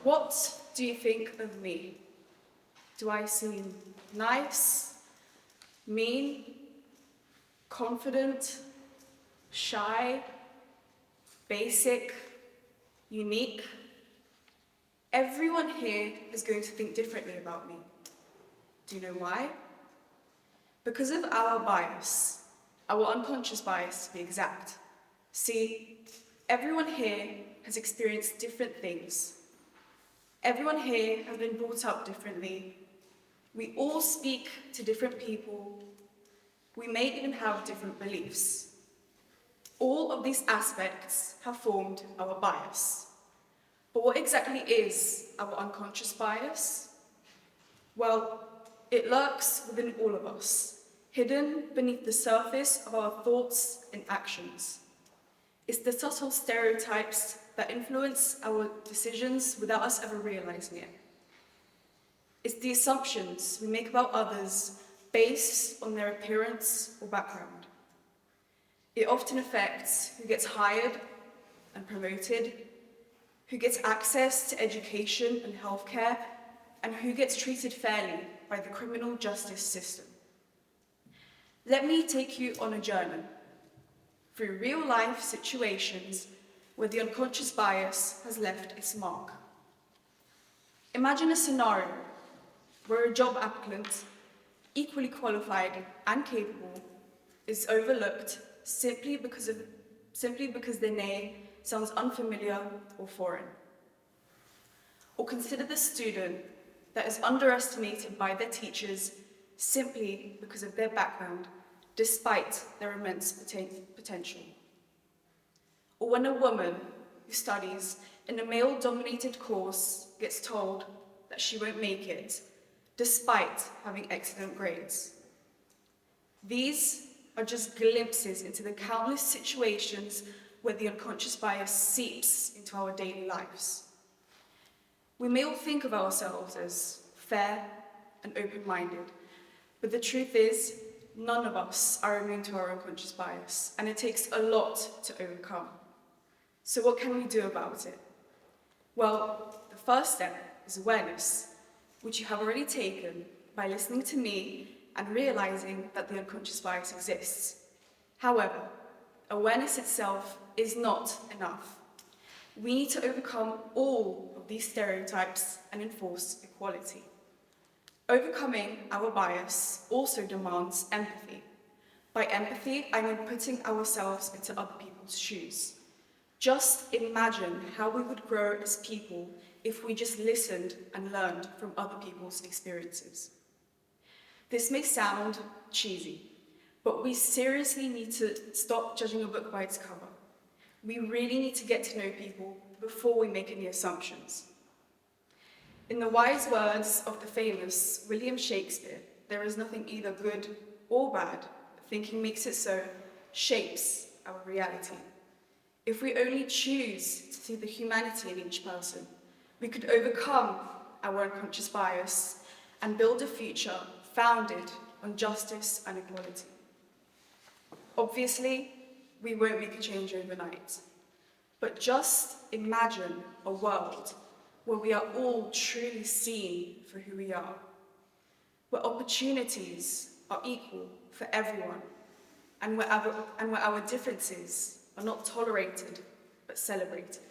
What do you think of me? Do I seem nice, mean, confident, shy, basic, unique? Everyone here is going to think differently about me. Do you know why? Because of our bias, our unconscious bias to be exact. See, everyone here has experienced different things. Everyone here has been brought up differently. We all speak to different people. We may even have different beliefs. All of these aspects have formed our bias. But what exactly is our unconscious bias? Well, it lurks within all of us, hidden beneath the surface of our thoughts and actions. It's the subtle stereotypes that influence our decisions without us ever realizing it. It's the assumptions we make about others based on their appearance or background. It often affects who gets hired and promoted, who gets access to education and healthcare, and who gets treated fairly by the criminal justice system. Let me take you on a journey through real-life situations where the unconscious bias has left its mark. Imagine a scenario where a job applicant, equally qualified and capable, is overlooked simply because their name sounds unfamiliar or foreign. Or consider the student that is underestimated by their teachers simply because of their background, despite their immense potential. Or when a woman who studies in a male-dominated course gets told that she won't make it, despite having excellent grades. These are just glimpses into the countless situations where the unconscious bias seeps into our daily lives. We may all think of ourselves as fair and open-minded, but the truth is, none of us are immune to our unconscious bias, and it takes a lot to overcome. So what can we do about it? Well, the first step is awareness, which you have already taken by listening to me and realizing that the unconscious bias exists. However, awareness itself is not enough. We need to overcome all of these stereotypes and enforce equality. Overcoming our bias also demands empathy. By empathy, I mean putting ourselves into other people's shoes. Just imagine how we would grow as people if we just listened and learned from other people's experiences. This may sound cheesy, but we seriously need to stop judging a book by its cover. We really need to get to know people before we make any assumptions. In the wise words of the famous William Shakespeare, there is nothing either good or bad. Thinking makes it so, shapes our reality. If we only choose to see the humanity in each person, we could overcome our unconscious bias and build a future founded on justice and equality. Obviously, we won't make a change overnight, but just imagine a world where we are all truly seen for who we are, where opportunities are equal for everyone, and where our differences are not tolerated, but celebrated.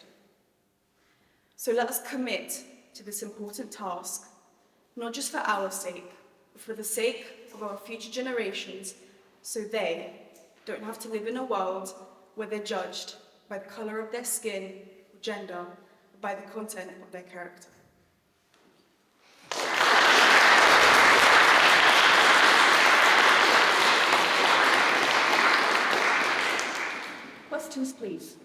So let us commit to this important task, not just for our sake, but for the sake of our future generations, so they don't have to live in a world where they're judged by the colour of their skin, or gender, or by the content of their character. Questions, please.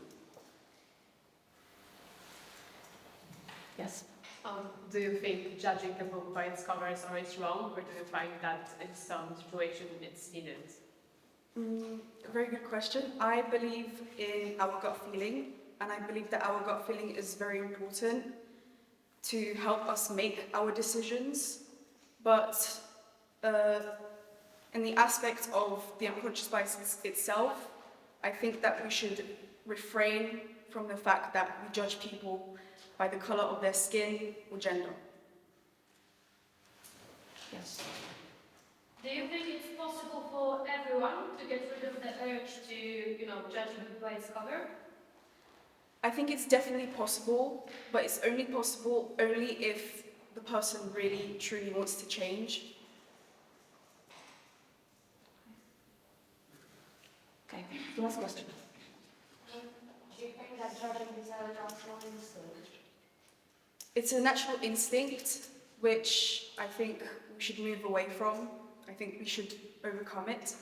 Yes. Do you think judging a book by its cover is always wrong, or do you find that in some situation it's needed? A very good question. I believe in our gut feeling, and I believe that our gut feeling is very important to help us make our decisions. But in the aspect of the unconscious bias itself, I think that we should refrain from the fact that we judge people by the colour of their skin or gender. Yes. Do you think it's possible for everyone to get rid of the urge to, judge a book by its cover? I think it's definitely possible, but it's only possible if the person really, truly wants to change. Okay, the last question. Do you think that judging is a natural instinct? It's a natural instinct which I think we should move away from. I think we should overcome it.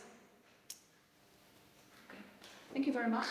Thank you very much.